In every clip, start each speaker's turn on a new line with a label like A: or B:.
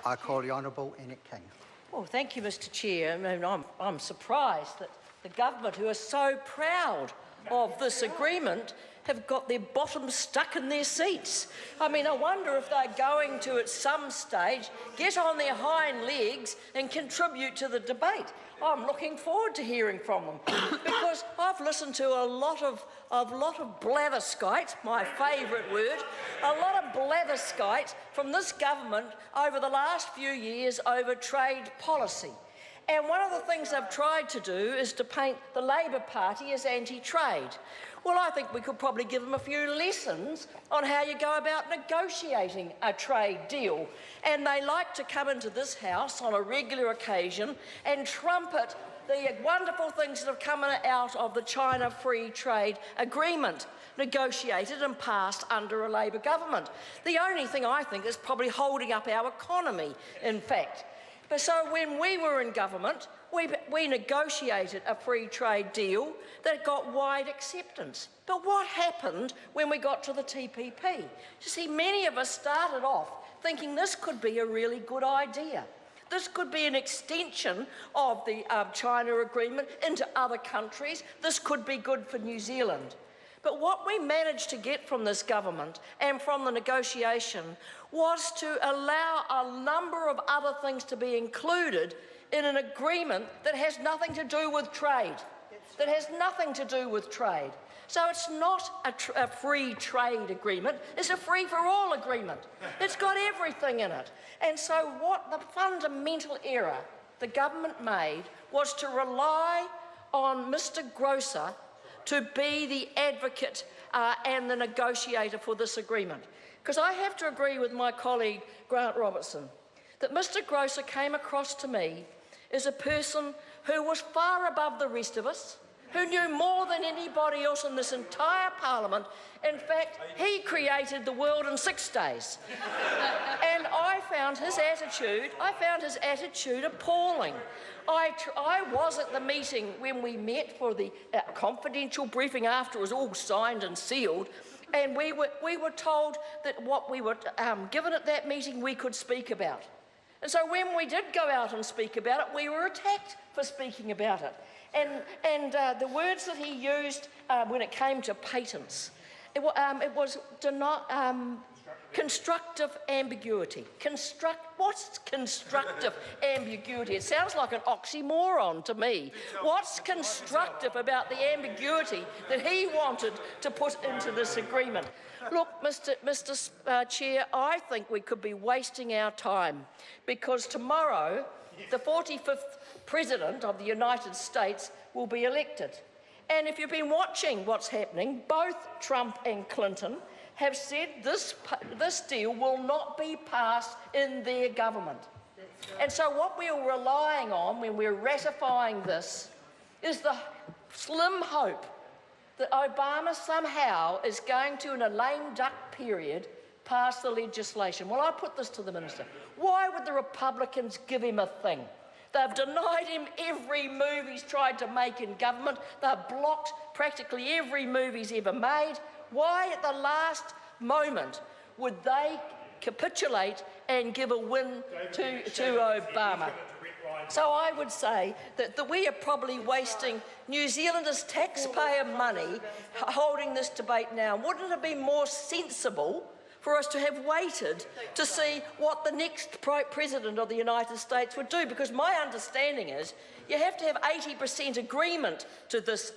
A: I call the Honourable Annette King.
B: Well, thank you, Mr Chair. I mean, I'm surprised that the government, who are so proud of this agreement, have got their bottoms stuck in their seats. I mean, I wonder if they're going to, at some stage, get on their hind legs and contribute to the debate. I'm looking forward to hearing from them because I've listened to a lot of blatherskite, my favourite word, a lot of blatherskite from this government over the last few years over trade policy. And one of the things they've tried to do is to paint the Labor Party as anti-trade. Well, I think we could probably give them a few lessons on how you go about negotiating a trade deal. And they like to come into this House on a regular occasion and trumpet the wonderful things that have come out of the China Free Trade Agreement, negotiated and passed under a Labor government. The only thing I think is probably holding up our economy, in fact. But so when we were in government, we negotiated a free trade deal that got wide acceptance. But what happened when we got to the TPP? You see, many of us started off thinking this could be a really good idea. This could be an extension of the China agreement into other countries. This could be good for New Zealand. But what we managed to get from this government and from the negotiation was to allow a number of other things to be included in an agreement that has nothing to do with trade, that has nothing to do with trade. So it's not a free trade agreement, it's a free-for-all agreement. It's got everything in it. And so what the fundamental error the government made was to rely on Mr Grosser to be the advocate and the negotiator for this agreement. Because I have to agree with my colleague Grant Robertson that Mr Grosser came across to me as a person who was far above the rest of us, who knew more than anybody else in this entire parliament. In fact, he created the world in 6 days. And I found his attitude appalling. I was at the meeting when we met for the confidential briefing after it was all signed and sealed, and we were told that what we were given at that meeting we could speak about. And so when we did go out and speak about it, we were attacked for speaking about it. And the words that he used when it came to patents, it was constructive ambiguity. What's constructive ambiguity? It sounds like an oxymoron to me. What's constructive about the ambiguity that he wanted to put into this agreement? Look, Mr. Chair, I think we could be wasting our time because tomorrow the 45th President of the United States will be elected. And if you've been watching what's happening, both Trump and Clinton have said this deal will not be passed in their government. And so what we're relying on when we're ratifying this is the slim hope that Obama somehow is going to, in a lame duck period, pass the legislation. Well, I put this to the Minister. Why would the Republicans give him a thing? They've denied him every move he's tried to make in government. They've blocked practically every move he's ever made. Why at the last moment would they capitulate and give a win to Obama? So I would say that we are probably wasting New Zealanders' taxpayer money holding this debate now. Wouldn't it be more sensible for us to have waited to see what the next President of the United States would do? Because my understanding is you have to have 80% agreement to this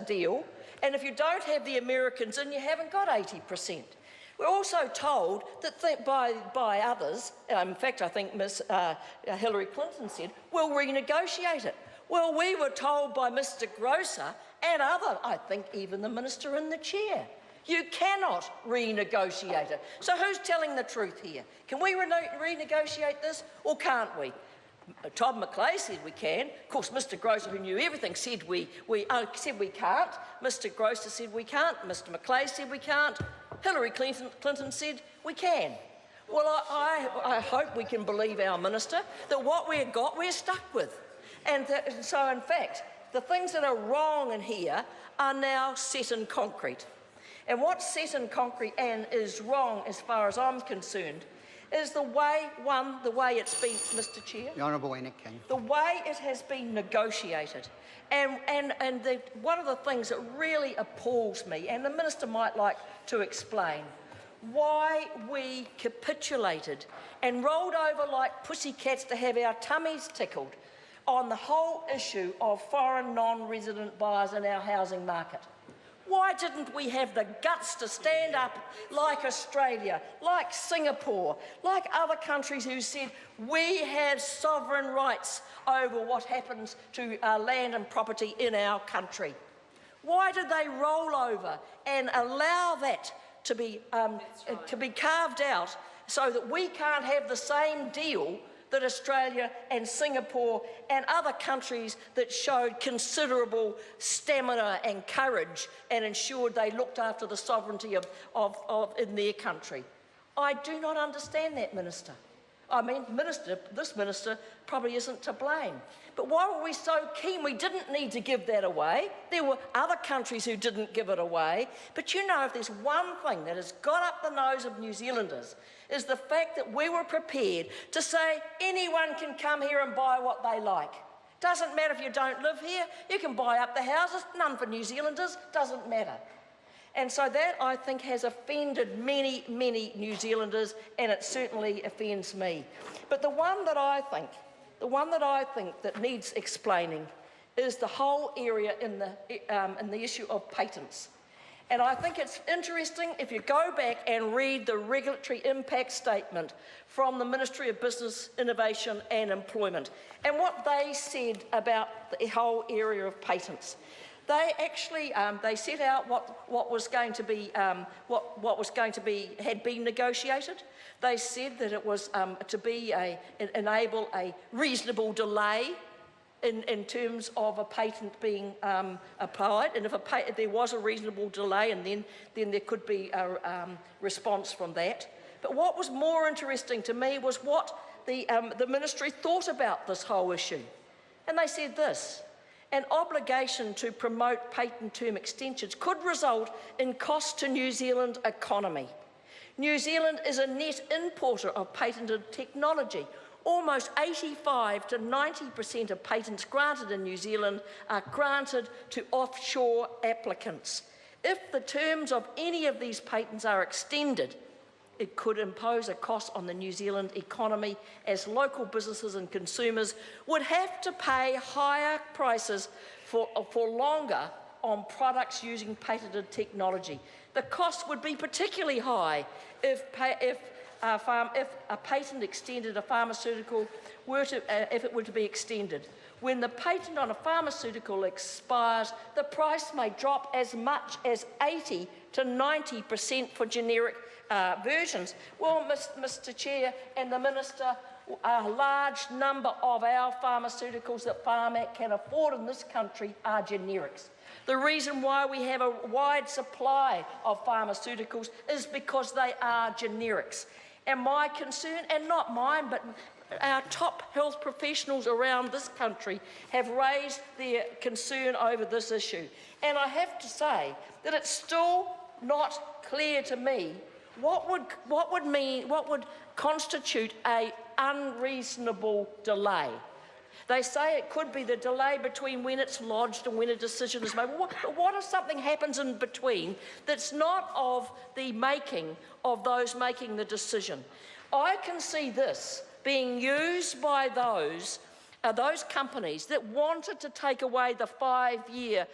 B: deal, and if you don't have the Americans in, you haven't got 80%. We're also told that by others, in fact I think Ms Hillary Clinton said, we'll renegotiate it. Well, we were told by Mr Grosser and I think even the Minister in the chair, you cannot renegotiate it. So who's telling the truth here? Can we renegotiate this or can't we? Todd McClay said we can. Of course, Mr Grosser, who knew everything, said we can't. Mr Grosser said we can't. Mr McClay said we can't. Hillary Clinton said we can. Well, I hope we can believe our minister that what we've got, we're stuck with. And so, in fact, the things that are wrong in here are now set in concrete. And what's set in concrete and is wrong, as far as I'm concerned, is the way it's been, Mr Chair,
A: The Honourable Enoch King.
B: the way it has been negotiated. And one of the things that really appalls me, and the Minister might like to explain, why we capitulated and rolled over like pussycats to have our tummies tickled on the whole issue of foreign non-resident buyers in our housing market. Why didn't we have the guts to stand up like Australia, like Singapore, like other countries who said we have sovereign rights over what happens to land and property in our country? Why did they roll over and allow that to be carved out so that we can't have the same deal that Australia and Singapore and other countries that showed considerable stamina and courage and ensured they looked after the sovereignty in their country? I do not understand that, Minister. I mean, this Minister probably isn't to blame. But why were we so keen? We didn't need to give that away. There were other countries who didn't give it away. But you know, if there's one thing that has got up the nose of New Zealanders, is the fact that we were prepared to say anyone can come here and buy what they like. Doesn't matter if you don't live here, you can buy up the houses, none for New Zealanders, doesn't matter. And so that, I think, has offended many, many New Zealanders, and it certainly offends me. But the one that I think that needs explaining is the whole area in the issue of patents. And I think it's interesting if you go back and read the regulatory impact statement from the Ministry of Business, Innovation and Employment and what they said about the whole area of patents. They actually they set out what was going to be had been negotiated. They said that it was to enable a reasonable delay in terms of a patent being applied, and if there was a reasonable delay, and then there could be a response from that. But what was more interesting to me was what the ministry thought about this whole issue, and they said this: an obligation to promote patent term extensions could result in cost to New Zealand economy. New Zealand is a net importer of patented technology. Almost 85 to 90% of patents granted in New Zealand are granted to offshore applicants. If the terms of any of these patents are extended, it could impose a cost on the New Zealand economy, as local businesses and consumers would have to pay higher prices for longer on products using patented technology. The cost would be particularly high if a patent extended a pharmaceutical if it were to be extended. When the patent on a pharmaceutical expires, the price may drop as much as 80 to 90% for generic versions. Well, Mr Chair and the Minister, a large number of our pharmaceuticals that Pharmac can afford in this country are generics. The reason why we have a wide supply of pharmaceuticals is because they are generics. And my concern, and not mine, but our top health professionals around this country have raised their concern over this issue. And I have to say that it's still not clear to me what would constitute an unreasonable delay. They say it could be the delay between when it's lodged and when a decision is made. But what if something happens in between that's not of the making of those making the decision? I can see this being used by those companies that wanted to take away the 5-year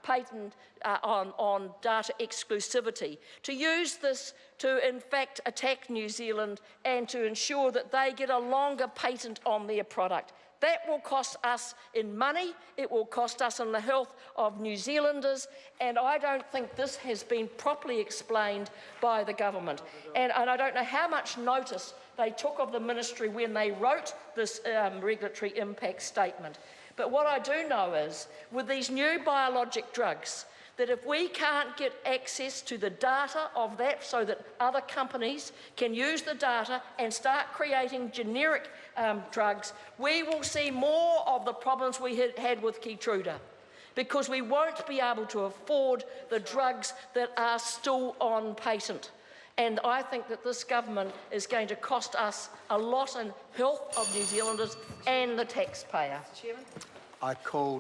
B: patent on data exclusivity, to use this to in fact attack New Zealand and to ensure that they get a longer patent on their product. That will cost us in money, it will cost us in the health of New Zealanders, and I don't think this has been properly explained by the government. And I don't know how much notice they took of the ministry when they wrote this regulatory impact statement. But what I do know is, with these new biologic drugs, that if we can't get access to the data of that so that other companies can use the data and start creating generic drugs, we will see more of the problems we had with Keytruda, because we won't be able to afford the drugs that are still on patent. And I think that this government is going to cost us a lot in health of New Zealanders and the taxpayer.
A: I called